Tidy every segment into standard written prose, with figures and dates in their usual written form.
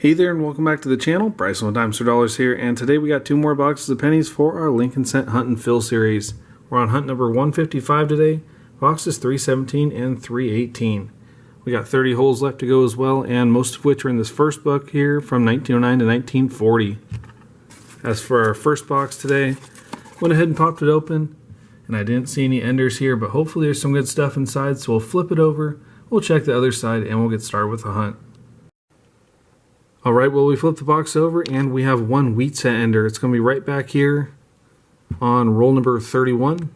Hey there and welcome back to the channel. Bryson with Dimes for Dollars here, and today we got two more boxes of pennies for our Lincoln Cent Hunt and Fill series. We're on hunt number 155 today, boxes 317 and 318. We got 30 holes left to go as well, and most of which are in this first book here from 1909 to 1940. As for our first box today, went ahead and popped it open, and I didn't see any enders here, but hopefully there's some good stuff inside, so we'll flip it over, we'll check the other side, and we'll get started with the hunt. Alright, well, we flipped the box over and we have one wheat cent ender. It's going to be right back here on roll number 31.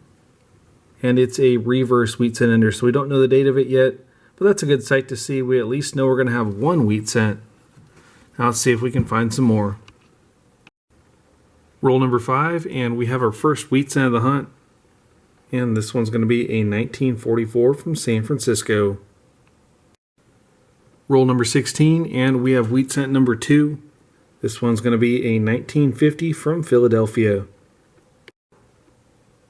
And it's a reverse wheat cent ender, so we don't know the date of it yet, but that's a good sight to see. We at least know we're going to have one wheat cent. Now let's see if we can find some more. Roll number 5, and we have our first wheat cent of the hunt. And this one's going to be a 1944 from San Francisco. Roll number 16, and we have wheat cent number 2. This one's going to be a 1950 from Philadelphia.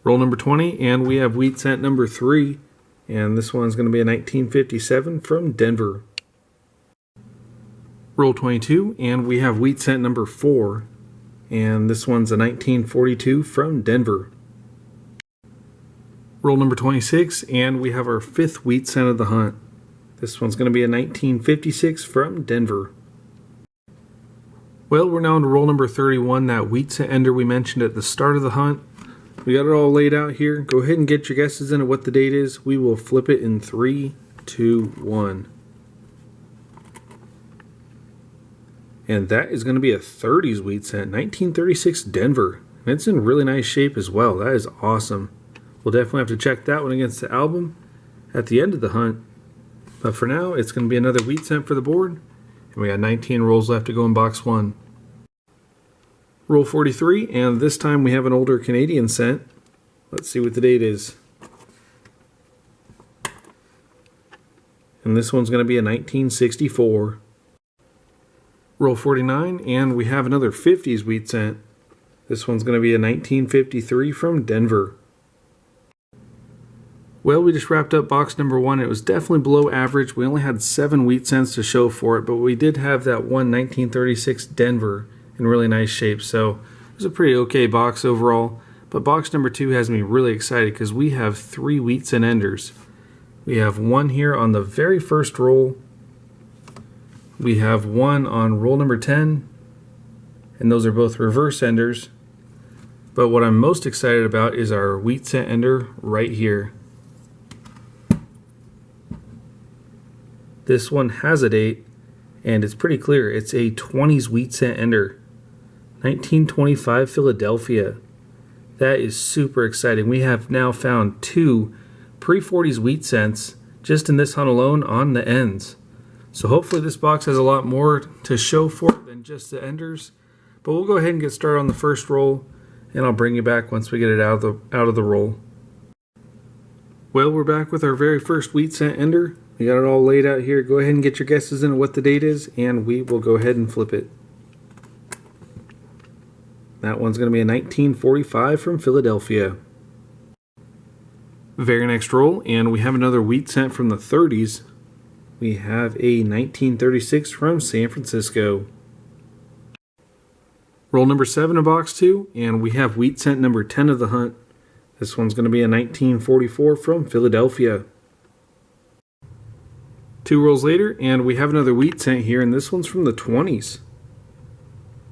Roll number 20, and we have wheat cent number 3. And this one's going to be a 1957 from Denver. Roll 22, and we have wheat cent number 4. And this one's a 1942 from Denver. Roll number 26, and we have our 5th wheat cent of the hunt. This one's going to be a 1956 from Denver. Well, we're now on to roll number 31, that wheat cent ender we mentioned at the start of the hunt. We got it all laid out here. Go ahead and get your guesses in at what the date is. We will flip it in 3, 2, 1. And that is going to be a 30s wheat cent, 1936 Denver. And it's in really nice shape as well. That is awesome. We'll definitely have to check that one against the album at the end of the hunt. But for now, it's going to be another wheat cent for the board. And we got 19 rolls left to go in box 1. Roll 43, and this time we have an older Canadian cent. Let's see what the date is. And this one's going to be a 1964. Roll 49, and we have another 50s wheat cent. This one's going to be a 1953 from Denver. Well, we just wrapped up box number 1. It was definitely below average. We only had 7 wheat cents to show for it, but we did have that one 1936 Denver in really nice shape, so it was a pretty okay box overall. But box number 2 has me really excited because we have 3 wheat cent enders. We have one here on the very first roll. We have one on roll number 10, and those are both reverse enders. But what I'm most excited about is our wheat cent ender right here. This one has a date, and it's pretty clear. It's a 20s wheat cent ender, 1925 Philadelphia. That is super exciting. We have now found 2 pre-40s wheat cents just in this hunt alone on the ends. So hopefully this box has a lot more to show for it than just the enders. But we'll go ahead and get started on the first roll, and I'll bring you back once we get it out of the roll. Well, we're back with our very first wheat cent ender. We got it all laid out here. Go ahead and get your guesses in what the date is, and we will go ahead and flip it. That one's going to be a 1945 from Philadelphia. Very next roll, and we have another wheat cent from the 30s. We have a 1936 from San Francisco. Roll number 7 in box 2, and we have wheat cent number 10 of the hunt. This one's going to be a 1944 from Philadelphia. 2 rolls later, and we have another wheat cent here, and this one's from the 20s.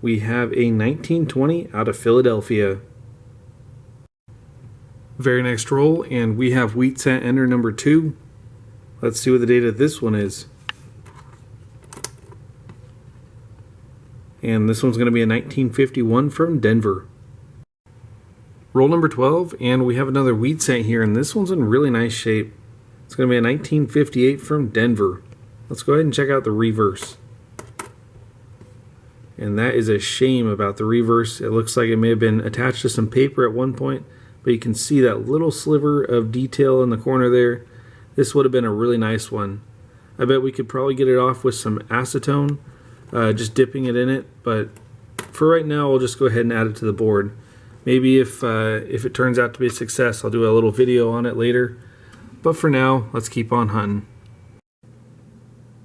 We have a 1920 out of Philadelphia. Very next roll, and we have wheat cent ender number 2. Let's see what the date of this one is. And this one's going to be a 1951 from Denver. Roll number 12, and we have another wheat cent here, and this one's in really nice shape. It's going to be a 1958 from Denver. Let's go ahead and check out the reverse. And that is a shame about the reverse. It looks like it may have been attached to some paper at one point, but you can see that little sliver of detail in the corner there. This would have been a really nice one. I bet we could probably get it off with some acetone, just dipping it in it, but for right now, I'll just go ahead and add it to the board. Maybe if it turns out to be a success, I'll do a little video on it later. But for now, let's keep on hunting.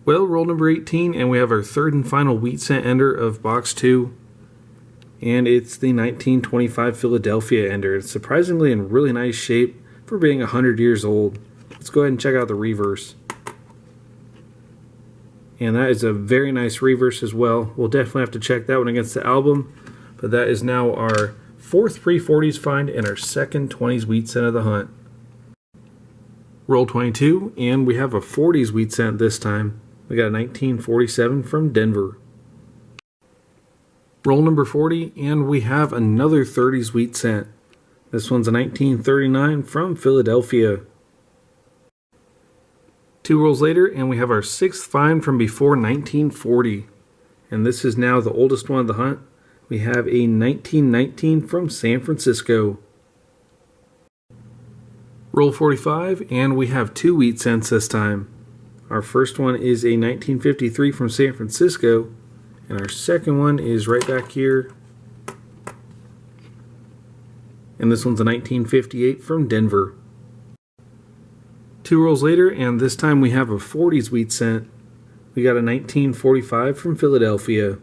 Well, roll number 18, and we have our third and final wheat cent ender of box 2. And it's the 1925 Philadelphia ender. It's surprisingly in really nice shape for being 100 years old. Let's go ahead and check out the reverse. And that is a very nice reverse as well. We'll definitely have to check that one against the album. But that is now our fourth pre-40s find and our second 20s wheat cent of the hunt. Roll 22, and we have a 40s wheat cent this time. We got a 1947 from Denver. Roll number 40, and we have another 30s wheat cent. This one's a 1939 from Philadelphia. 2 rolls later, and we have our 6th find from before 1940. And this is now the oldest one of the hunt. We have a 1919 from San Francisco. Roll 45, and we have 2 wheat cents this time. Our first one is a 1953 from San Francisco, and our second one is right back here. And this one's a 1958 from Denver. 2 rolls later, and this time we have a 40s wheat cent. We got a 1945 from Philadelphia.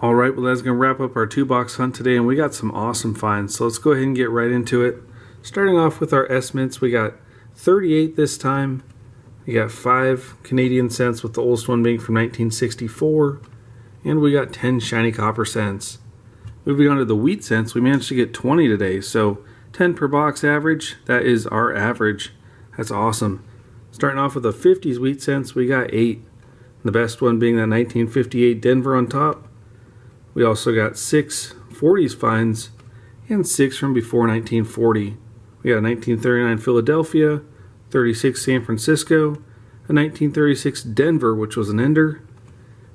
Alright, well that's going to wrap up our 2-box hunt today, and we got some awesome finds, so let's go ahead and get right into it. Starting off with our estimates, we got 38 this time. We got 5 Canadian cents, with the oldest one being from 1964, and we got 10 shiny copper cents. Moving on to the wheat cents, we managed to get 20 today, so 10 per box average. That is our average. That's awesome. Starting off with the 50s wheat cents, we got 8. The best one being that 1958 Denver on top. We also got 6 40s finds and 6 from before 1940. We got a 1939 Philadelphia, 36 San Francisco, a 1936 Denver, which was an ender.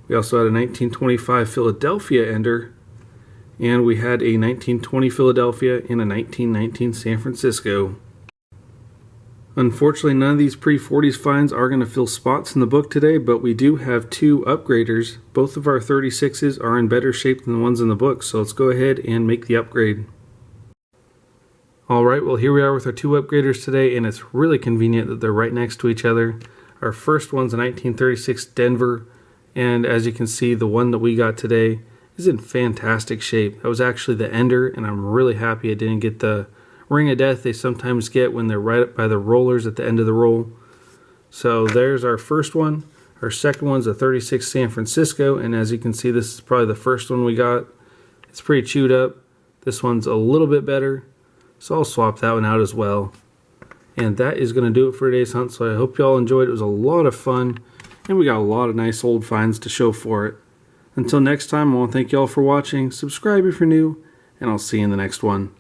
We also had a 1925 Philadelphia ender, and we had a 1920 Philadelphia and a 1919 San Francisco. Unfortunately, none of these pre-40s finds are going to fill spots in the book today, but we do have 2 upgraders. Both of our 36s are in better shape than the ones in the book, so let's go ahead and make the upgrade. Alright, well here we are with our 2 upgraders today, and it's really convenient that they're right next to each other. Our first one's a 1936 Denver, and as you can see, the one that we got today is in fantastic shape. That was actually the ender, and I'm really happy I didn't get the ring of death they sometimes get when they're right up by the rollers at the end of the roll. So there's our first one. Our second one's a 36 San Francisco, and as you can see, this is probably the first one we got. It's pretty chewed up. This one's a little bit better, so I'll swap that one out as well. And that is going to do it for today's hunt, so I hope you all enjoyed. It was a lot of fun, and we got a lot of nice old finds to show for it. Until next time, I want to thank you all for watching. Subscribe if you're new, and I'll see you in the next one.